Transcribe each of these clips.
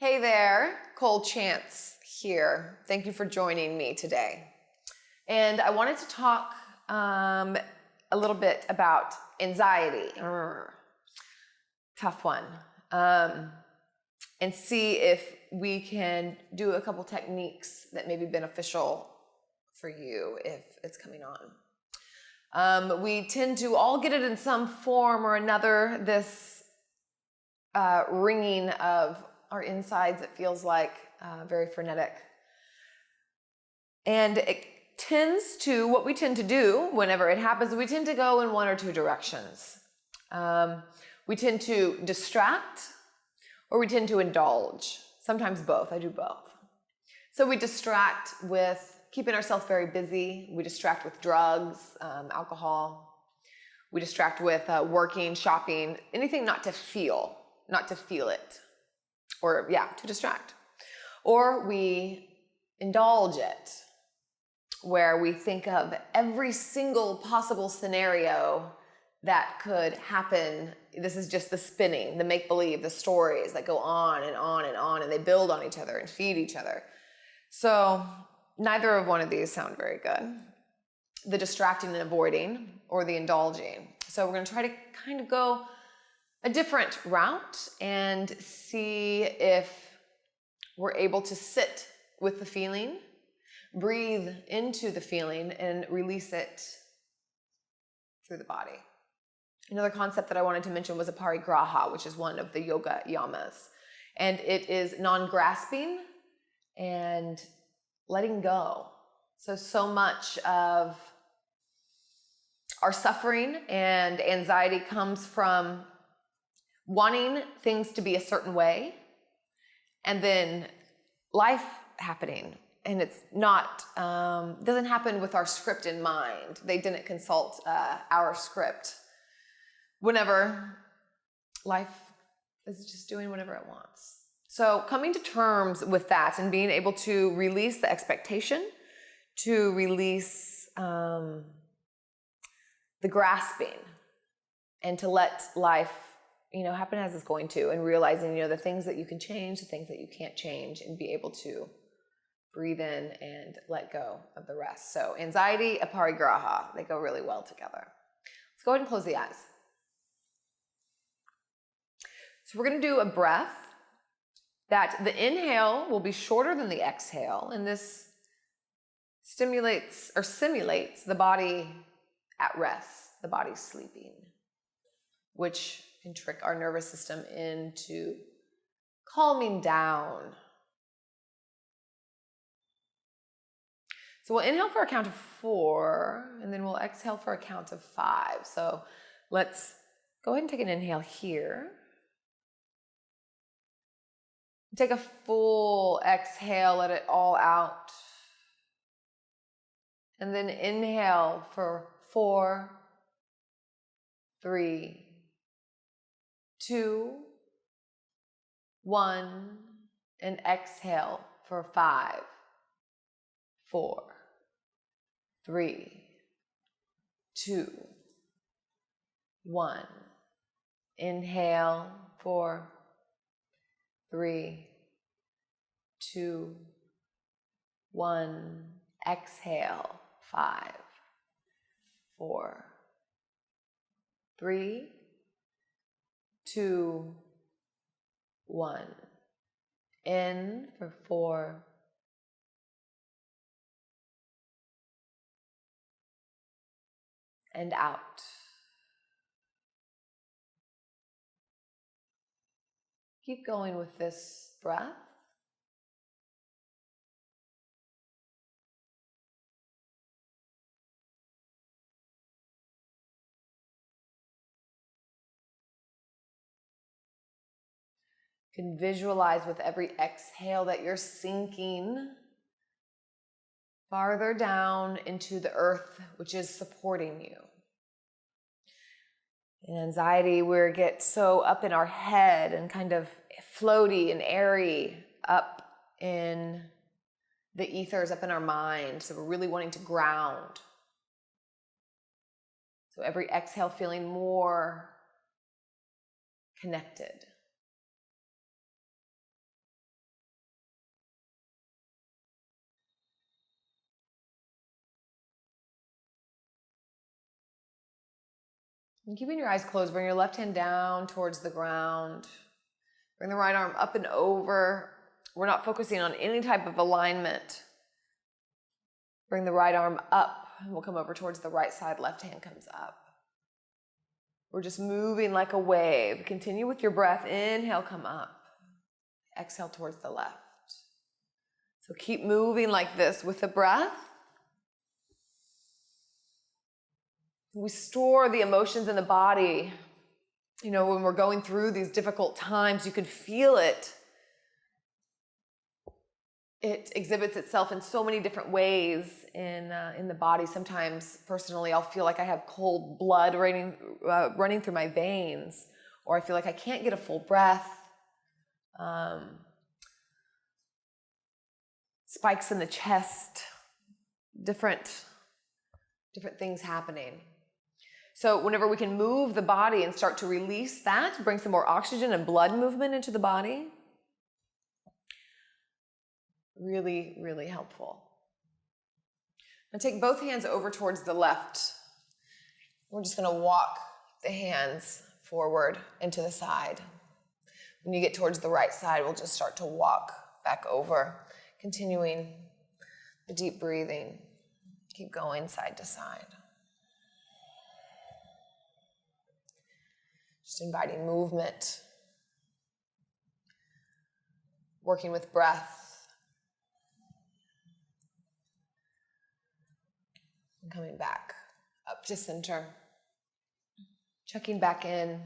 Hey there, Cole Chance here. Thank you for joining me today. And I wanted to talk a little bit about anxiety. Tough one. And see if we can do a couple techniques that may be beneficial for you if it's coming on. We tend to all get it in some form or another, this ringing of our insides. It feels like very frenetic. And it tends to, what we tend to do whenever it happens, we tend to go in one or two directions. We tend to distract or we tend to indulge. Sometimes both, I do both. So we distract with keeping ourselves very busy. We distract with drugs, alcohol. We distract with working, shopping, anything not to feel it. Or to distract. Or we indulge it, where we think of every single possible scenario that could happen. This is just the spinning, the make-believe, the stories that go on and on and on, and they build on each other and feed each other. So neither of one of these sound very good. The distracting and avoiding, or the indulging. So we're going to try to kind of go a different route and see if we're able to sit with the feeling, breathe into the feeling, and release it through the body. Another concept that I wanted to mention was APPAREL, which is one of the yoga yamas. And it is non-grasping and letting go. So much of our suffering and anxiety comes from wanting things to be a certain way, and then life happening, and it's not, doesn't happen with our script in mind. They didn't consult our script. Whenever life is just doing whatever it wants. So coming to terms with that and being able to release the expectation, to release the grasping, and to let life happen as it's going to, and realizing, the things that you can change, the things that you can't change, and be able to breathe in and let go of the rest. So anxiety, APPAREL, they go really well together. Let's go ahead and close the eyes. So we're going to do a breath that the inhale will be shorter than the exhale, and this stimulates or simulates the body at rest, the body sleeping, which can trick our nervous system into calming down. So we'll inhale for a count of 4, and then we'll exhale for a count of 5. So let's go ahead and take an inhale here. Take a full exhale, let it all out. And then inhale for 4, 3, 2, 1, and exhale for 5, 4, 3, 2, 1. Inhale, 4, 3, 2, 1. Exhale, 5, 4, 3, 2, 1. In for 4, and out. Keep going with this breath. You can visualize with every exhale that you're sinking farther down into the earth, which is supporting you. In anxiety, we get so up in our head and kind of floaty and airy up in the ethers, up in our mind. So we're really wanting to ground. So every exhale feeling more connected. And keeping your eyes closed, bring your left hand down towards the ground. Bring the right arm up and over. We're not focusing on any type of alignment. Bring the right arm up, and we'll come over towards the right side. Left hand comes up. We're just moving like a wave. Continue with your breath. Inhale, come up. Exhale towards the left. So keep moving like this with the breath. We store the emotions in the body. You know, when we're going through these difficult times, you can feel it. It exhibits itself in so many different ways in the body. Sometimes, personally, I'll feel like I have cold blood running through my veins, or I feel like I can't get a full breath. Spikes in the chest, different things happening. So whenever we can move the body and start to release that, bring some more oxygen and blood movement into the body, really, really helpful. Now take both hands over towards the left. We're just going to walk the hands forward and to the side. When you get towards the right side, we'll just start to walk back over, continuing the deep breathing. Keep going side to side. Just inviting movement, working with breath, and coming back up to center, checking back in.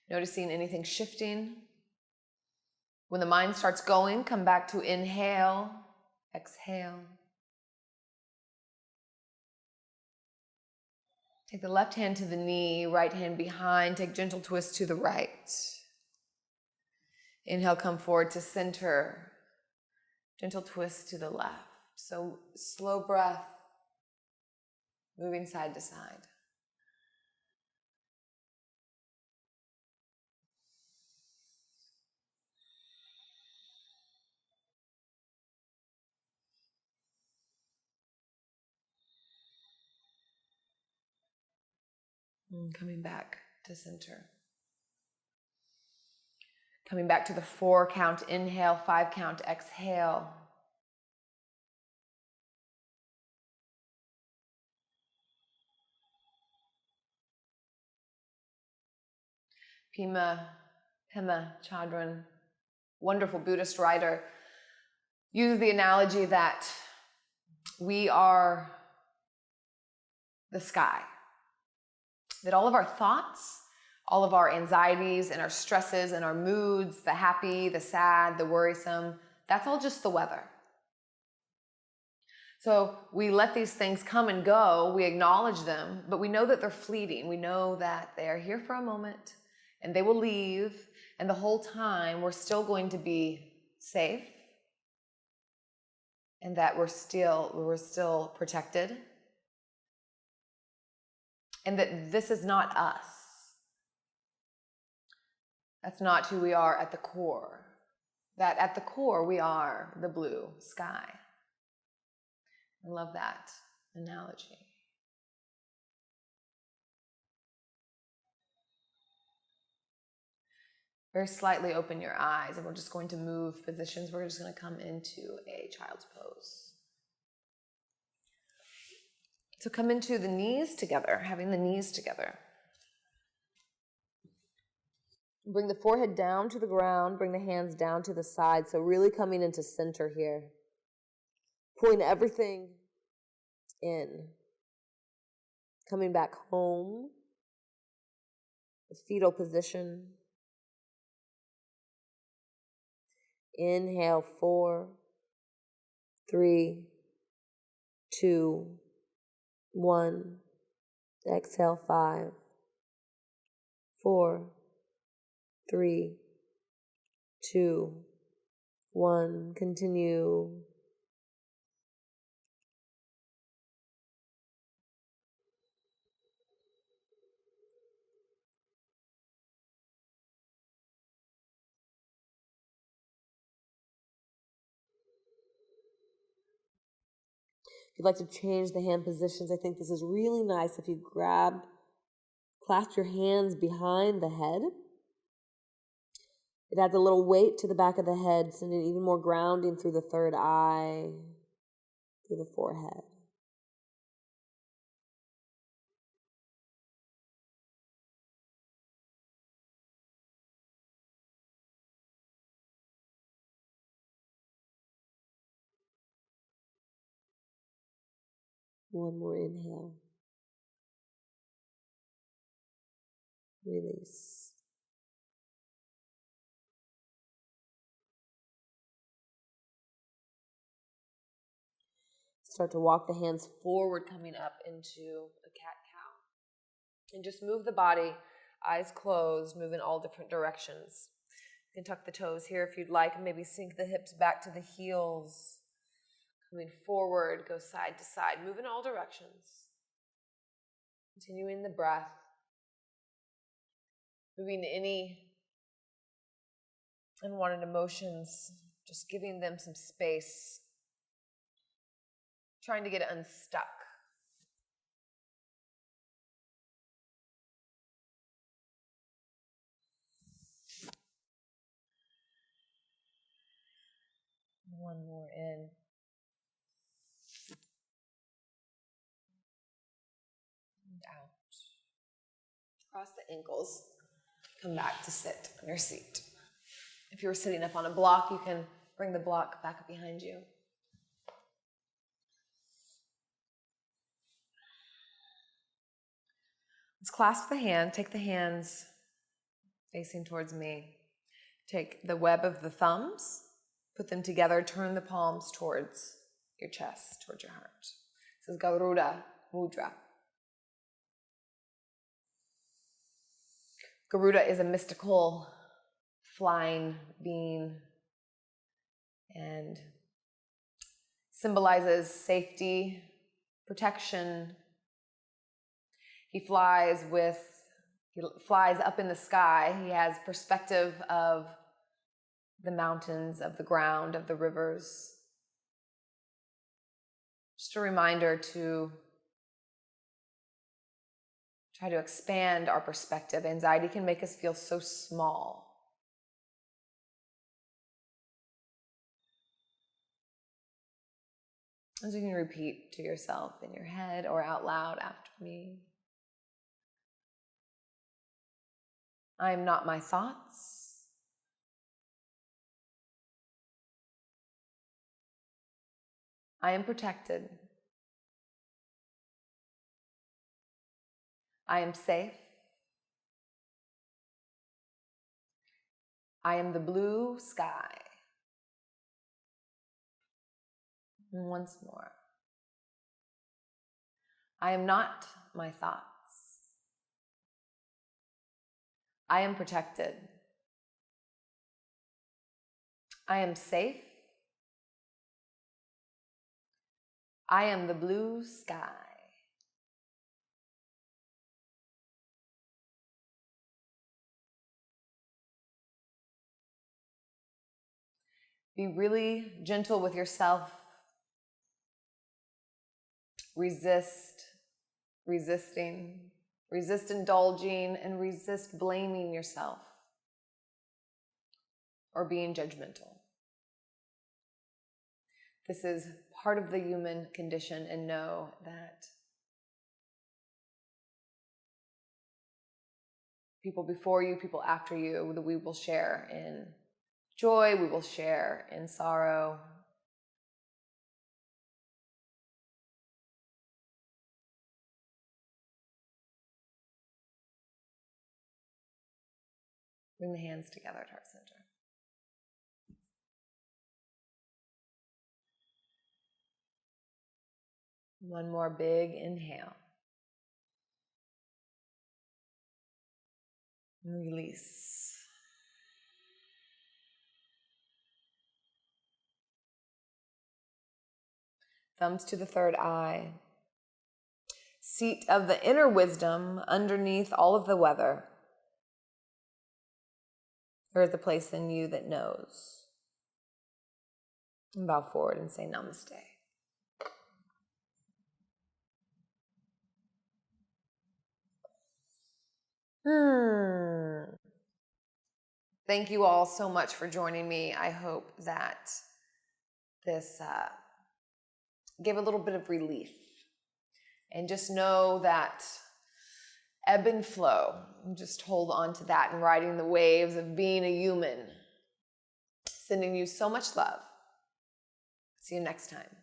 Noticing anything shifting. When the mind starts going, come back to inhale, exhale. Take the left hand to the knee, right hand behind. Take gentle twist to the right. Inhale, come forward to center. Gentle twist to the left. So slow breath, moving side to side. And coming back to center. Coming back to the 4 count inhale, 5 count exhale. Pema Chodron, wonderful Buddhist writer, uses the analogy that we are the sky. That all of our thoughts, all of our anxieties and our stresses and our moods, the happy, the sad, the worrisome, that's all just the weather. So we let these things come and go, we acknowledge them, but we know that they're fleeting. We know that they are here for a moment and they will leave, and the whole time we're still going to be safe and that we're still protected. And that this is not us. That's not who we are at the core. That at the core, we are the blue sky. I love that analogy. Very slightly open your eyes, and we're just going to move positions. We're just going to come into a child's pose. So come into the knees together, having the knees together. Bring the forehead down to the ground, bring the hands down to the side. So really coming into center here. Pulling everything in. Coming back home. The fetal position. Inhale, 4, 3, 2, 1. Exhale, 5, 4, 3, 2, 1. Continue. you'd like to change the hand positions, I think this is really nice if you clasp your hands behind the head. It adds a little weight to the back of the head, sending even more grounding through the third eye, through the forehead. One more inhale. Release. Start to walk the hands forward, coming up into a cat-cow. And just move the body, eyes closed, move in all different directions. You can tuck the toes here if you'd like, and maybe sink the hips back to the heels. Coming forward, go side to side, move in all directions. Continuing the breath. Moving any unwanted emotions, just giving them some space. Trying to get it unstuck. One more in. And out. Cross the ankles. Come back to sit on your seat. If you were sitting up on a block, you can bring the block back up behind you. Let's clasp the hand. Take the hands facing towards me. Take the web of the thumbs, put them together, turn the palms towards your chest, towards your heart. This is Garuda Mudra. Garuda is a mystical flying being and symbolizes safety, protection. He flies up in the sky. He has perspective of the mountains, of the ground, of the rivers. Just a reminder to try to expand our perspective. Anxiety can make us feel so small. As you can repeat to yourself in your head or out loud after me. I am not my thoughts. I am protected. I am safe. I am the blue sky. And once more. I am not my thoughts. I am protected. I am safe. I am the blue sky. Be really gentle with yourself. Resist indulging, and resist blaming yourself or being judgmental. This is part of the human condition, and know that people before you, people after you, that we will share in joy, we will share in sorrow. Bring the hands together to heart center. One more big inhale. Release. Thumbs to the third eye. Seat of the inner wisdom underneath all of the weather. There is a place in you that knows. And bow forward and say namaste. Thank you all so much for joining me. I hope that this gave a little bit of relief. And just know that ebb and flow. Just hold on to that and riding the waves of being a human. Sending you so much love. See you next time.